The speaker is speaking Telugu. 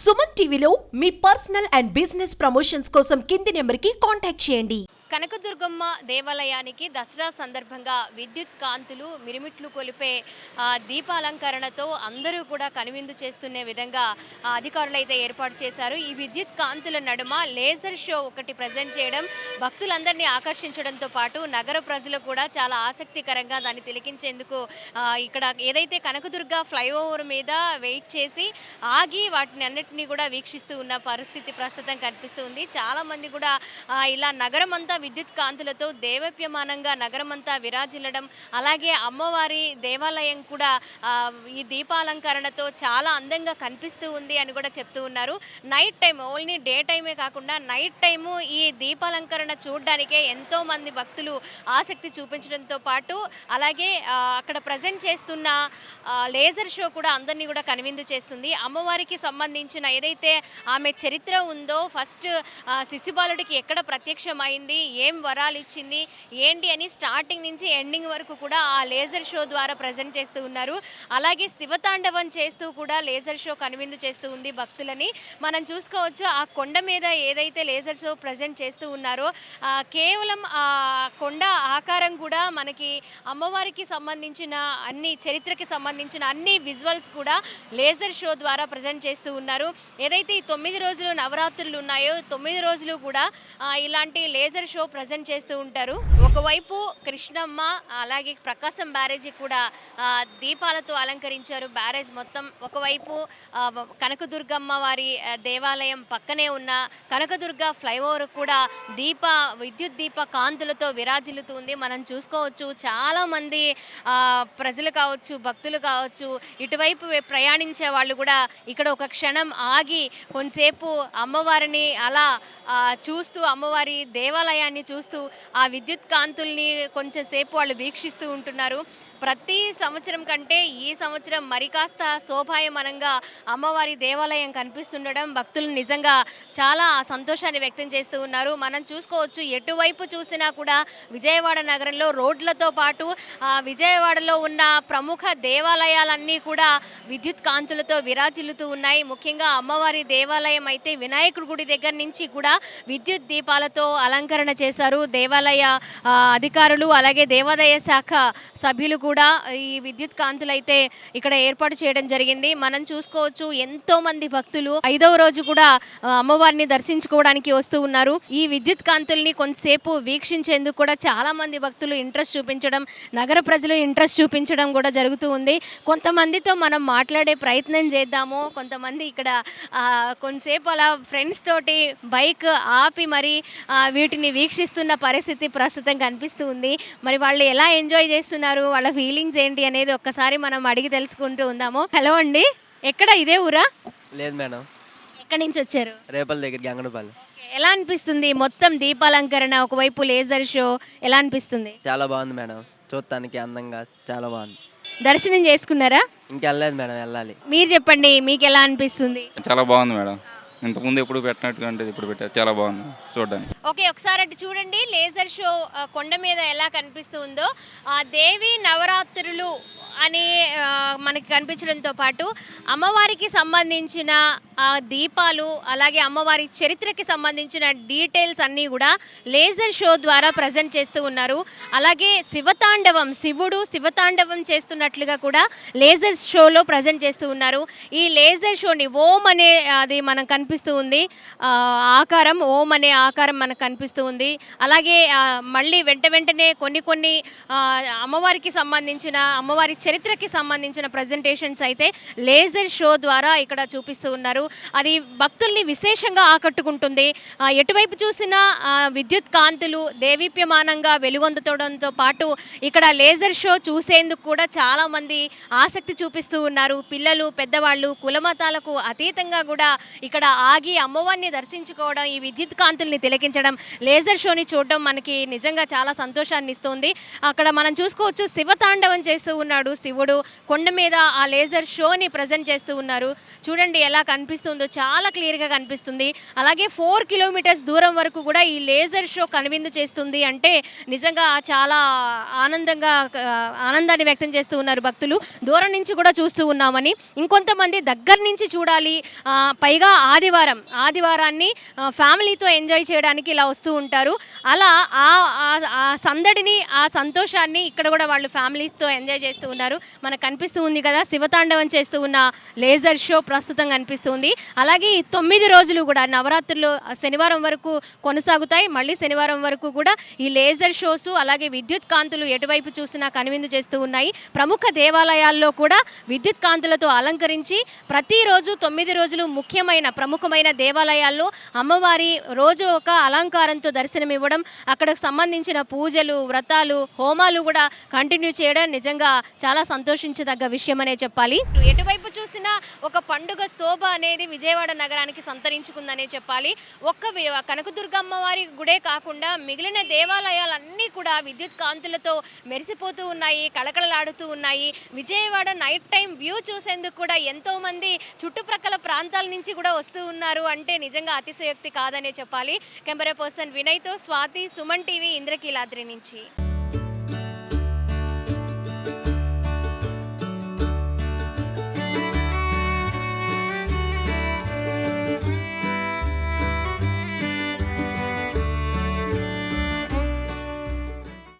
సుమన్ టీవీలో మీ పర్సనల్ అండ్ బిజినెస్ ప్రమోషన్స్ కోసం కింది నెంబర్కి కాంటాక్ట్ చేయండి. కనకదుర్గమ్మ దేవాలయానికి దసరా సందర్భంగా విద్యుత్ కాంతులు మిరుమిట్లు కొలిపే దీపాలంకరణతో అందరూ కూడా కనువిందు చేస్తున్న విధంగా అధికారులు అయితే ఏర్పాటు చేశారు. ఈ విద్యుత్ కాంతుల నడుమ లేజర్ షో ఒకటి ప్రజెంట్ చేయడం భక్తులందరినీ ఆకర్షించడంతో పాటు నగర ప్రజలు కూడా చాలా ఆసక్తికరంగా దాన్ని తిలకించేందుకు ఇక్కడ ఏదైతే కనకదుర్గ ఫ్లైఓవర్ మీద వెయిట్ చేసి ఆగి వాటిని అన్నిటినీ కూడా వీక్షిస్తూ ఉన్న పరిస్థితి ప్రస్తుతం కనిపిస్తుంది. చాలామంది కూడా ఇలా నగరం అంతా విద్యుత్ కాంతులతో దేవప్యమానంగా నగరమంతా విరాజిల్లడం, అలాగే అమ్మవారి దేవాలయం కూడా ఈ దీపాలంకరణతో చాలా అందంగా కనిపిస్తూ ఉంది అని కూడా చెప్తూ ఉన్నారు. నైట్ టైం, ఓన్లీ డే టైమే కాకుండా నైట్ టైము ఈ దీపాలంకరణ చూడడానికే ఎంతోమంది భక్తులు ఆసక్తి చూపించడంతో పాటు అలాగే అక్కడ ప్రజెంట్ చేస్తున్న లేజర్ షో కూడా అందరినీ కూడా కనువిందు చేస్తుంది. అమ్మవారికి సంబంధించిన ఏదైతే ఆమె చరిత్ర ఉందో, ఫస్ట్ శిశుబాలుడికి ఎక్కడ ప్రత్యక్షమైంది, ఏం వరాలు ఇచ్చింది ఏంటి అని స్టార్టింగ్ నుంచి ఎండింగ్ వరకు కూడా ఆ లేజర్ షో ద్వారా ప్రజెంట్ చేస్తూ ఉన్నారు. అలాగే శివతాండవం చేస్తూ కూడా లేజర్ షో కనువిందు చేస్తూ ఉంది భక్తులని. మనం చూసుకోవచ్చు ఆ కొండ మీద ఏదైతే లేజర్ షో ప్రజెంట్ చేస్తూ ఉన్నారో కేవలం ఆ కొండ ఆకారం కూడా మనకి అమ్మవారికి సంబంధించిన అన్ని చరిత్రకి సంబంధించిన అన్ని విజువల్స్ కూడా లేజర్ షో ద్వారా ప్రజెంట్ చేస్తూ ఉన్నారు. ఏదైతే ఈ 9 రోజులు నవరాత్రులు ఉన్నాయో 9 రోజులు కూడా ఇలాంటి లేజర్ షో ప్రజెంట్ చేస్తూ ఉంటారు. ఒకవైపు కృష్ణమ్మ అలాగే ప్రకాశం బ్యారేజీ కూడా దీపాలతో అలంకరించారు. బ్యారేజ్ మొత్తం ఒకవైపు కనకదుర్గమ్మ వారి దేవాలయం పక్కనే ఉన్న కనకదుర్గ ఫ్లైఓవర్ కూడా విద్యుత్ దీప కాంతులతో విరాజిల్లుతుంది. మనం చూసుకోవచ్చు చాలామంది ప్రజలు కావచ్చు, భక్తులు కావచ్చు, ఇటువైపు ప్రయాణించే వాళ్ళు కూడా ఇక్కడ ఒక క్షణం ఆగి కొంతసేపు అమ్మవారిని అలా చూస్తూ అమ్మవారి దేవాలయాన్ని చూస్తూ ఆ విద్యుత్ కాంతుల్ని కొంచెం సేపు వాళ్ళు వీక్షిస్తూ ఉంటున్నారు. ప్రతి సంవత్సరం కంటే ఈ సంవత్సరం మరి కాస్త శోభాయమానంగా అమ్మవారి దేవాలయం కనిపిస్తుండడం భక్తులు నిజంగా చాలా సంతోషాన్ని వ్యక్తం చేస్తూ ఉన్నారు. మనం చూసుకోవచ్చు ఎటువైపు చూసినా కూడా విజయవాడ నగరంలో రోడ్లతో పాటు విజయవాడలో ఉన్న ప్రముఖ దేవాలయాలన్నీ కూడా విద్యుత్ కాంతులతో విరాజిల్లుతూ ఉన్నాయి. ముఖ్యంగా అమ్మవారి దేవాలయం అయితే వినాయకుడి గుడి దగ్గర నుంచి కూడా విద్యుత్ దీపాలతో అలంకరణ చేశారు. దేవాలయ అధికారులు అలాగే దేవాదాయ శాఖ సభ్యులు కూడా ఈ విద్యుత్ కాంతులు అయితే ఇక్కడ ఏర్పాటు చేయడం జరిగింది. మనం చూసుకోవచ్చు ఎంతో మంది భక్తులు 5వ రోజు కూడా అమ్మవారిని దర్శించుకోవడానికి వస్తూ ఉన్నారు. ఈ విద్యుత్ కాంతుల్ని కొంతసేపు వీక్షించేందుకు కూడా చాలా మంది భక్తులు ఇంట్రెస్ట్ చూపించడం, నగర ప్రజలు ఇంట్రెస్ట్ చూపించడం కూడా జరుగుతూ ఉంది. కొంతమందితో మనం మాట్లాడే ప్రయత్నం చేద్దాము. కొంతమంది ఇక్కడ కొంతసేపు అలా ఫ్రెండ్స్ తోటి బైక్ ఆపి మరి వీటిని వీక్షిస్తున్న పరిస్థితి ప్రస్తుతం కనిపిస్తూ ఉంది. మరి వాళ్ళు ఎలా ఎంజాయ్ చేస్తున్నారు, వాళ్ళ ఫీలింగ్స్ ఏంటి అనేది ఒక్కసారి మనం అడిగి తెలుసుకుంటూ ఉందాము. హలో అండి, ఎక్కడ ఇదే ఊరా? లేదు మేడం. ఎక్కడి నుంచి వచ్చారు? రేపల దగ్గర గంగనపల్లి. ఎలా అనిపిస్తుంది మొత్తం దీపాలంకరణ, ఒకవైపు లేజర్ షో, ఎలా అనిపిస్తుంది? చాలా బాగుంది మేడం, చూడటానికి అందంగా చాలా బాగుంది. దర్శనం చేసుకున్నారా? ఇంకెళ్ళలేదు మేడం, వెళ్ళాలి. మీరు చెప్పండి, మీకు ఎలా అనిపిస్తుంది? చాలా బాగుంది మేడం, ఇంతకుముందు ఎప్పుడు పెట్టినట్టుగా అంటే ఇప్పుడు పెట్టారు, చాలా బాగుంది చూడడానికి. ఓకే, ఒకసారి అటు చూడండి. లేజర్ షో కొండ మీద ఎలా కనిపిస్తుందో దేవి నవరాత్రులు అని మనకి కనిపించడంతో పాటు అమ్మవారికి సంబంధించిన దీపాలు అలాగే అమ్మవారి చరిత్రకి సంబంధించిన డీటెయిల్స్ అన్నీ కూడా లేజర్ షో ద్వారా ప్రజెంట్ చేస్తూ ఉన్నారు. అలాగే శివుడు శివతాండవం చేస్తున్నట్లుగా కూడా లేజర్ షోలో ప్రజెంట్ చేస్తూ ఉన్నారు. ఈ లేజర్ షోని ఓం అనే అది మనకు కనిపిస్తూ ఉంది, ఆకారం ఓం అనే ఆకారం మనకు కనిపిస్తూ ఉంది. అలాగే మళ్ళీ వెంటనే కొన్ని అమ్మవారికి సంబంధించిన అమ్మవారి చరిత్రకి సంబంధించిన ప్రజెంటేషన్స్ అయితే లేజర్ షో ద్వారా ఇక్కడ చూపిస్తూ ఉన్నారు. అది భక్తుల్ని విశేషంగా ఆకట్టుకుంటుంది. ఎటువైపు చూసినా విద్యుత్ కాంతులు దేవీప్యమానంగా వెలుగొందుతడంతో పాటు ఇక్కడ లేజర్ షో చూసేందుకు కూడా చాలామంది ఆసక్తి చూపిస్తూ ఉన్నారు. పిల్లలు, పెద్దవాళ్ళు, కులమతాలకు అతీతంగా కూడా ఇక్కడ ఆగి అమ్మవారిని దర్శించుకోవడం, ఈ విద్యుత్ కాంతుల్ని తిలకించడం, లేజర్ షోని చూడడం మనకి నిజంగా చాలా సంతోషాన్ని ఇస్తుంది. అక్కడ మనం చూసుకోవచ్చు శివతాండవం చేస్తూ ఉన్నాడు శివుడు. కొండ మీద ఆ లేజర్ షోని ప్రజెంట్ చేస్తూ ఉన్నారు. చూడండి ఎలా కనిపిస్తుందో, చాలా క్లియర్గా కనిపిస్తుంది. అలాగే 4 కిలోమీటర్స్ దూరం వరకు కూడా ఈ లేజర్ షో కనువిందు చేస్తుంది అంటే నిజంగా చాలా ఆనందాన్ని వ్యక్తం చేస్తూ ఉన్నారు భక్తులు. దూరం నుంచి కూడా చూస్తూ ఉన్నామని, ఇంకొంతమంది దగ్గర నుంచి చూడాలి, పైగా ఆదివారాన్ని ఫ్యామిలీతో ఎంజాయ్ చేయడానికి ఇలా వస్తూ ఉంటారు. అలా ఆ సందడిని, ఆ సంతోషాన్ని ఇక్కడ కూడా వాళ్ళు ఫ్యామిలీతో ఎంజాయ్ చేస్తూ ఉన్నారు. మనకు కనిపిస్తూ ఉంది కదా శివతాండవం చేస్తూ ఉన్న లేజర్ షో ప్రస్తుతం కనిపిస్తుంది. అలాగే ఈ 9 రోజులు కూడా నవరాత్రులు శనివారం వరకు కొనసాగుతాయి. మళ్ళీ శనివారం వరకు కూడా ఈ లేజర్ షోస్ అలాగే విద్యుత్ కాంతులు ఎటువైపు చూసినా కనువిందు చేస్తూ ఉన్నాయి. ప్రముఖ దేవాలయాల్లో కూడా విద్యుత్ కాంతులతో అలంకరించి ప్రతిరోజు 9 రోజులు ప్రముఖమైన దేవాలయాల్లో అమ్మవారి రోజు ఒక అలంకారంతో దర్శనమివ్వడం, అక్కడికి సంబంధించిన పూజలు, వ్రతాలు, హోమాలు కూడా కంటిన్యూ చేయడం నిజంగా చాలా సంతోషించదగ్గ విషయం అనే చెప్పాలి. ఎటువైపు చూసినా ఒక పండుగ శోభ అనేది విజయవాడ నగరానికి సంతరించుకుందనే చెప్పాలి. కనకదుర్గ అమ్మవారి గుడే కాకుండా మిగిలిన దేవాలయాలన్నీ కూడా విద్యుత్ కాంతులతో మెరిసిపోతూ ఉన్నాయి, కళకళలాడుతూ ఉన్నాయి. విజయవాడ నైట్ టైం వ్యూ చూసేందుకు కూడా ఎంతోమంది చుట్టుప్రక్కల ప్రాంతాల నుంచి కూడా వస్తూ ఉన్నారు అంటే నిజంగా అతిశయోక్తి కాదనే చెప్పాలి. కెమెరా పర్సన్ వినయ్తో స్వాతి, సుమన్ టీవీ, ఇంద్రకీలాద్రి నుంచి.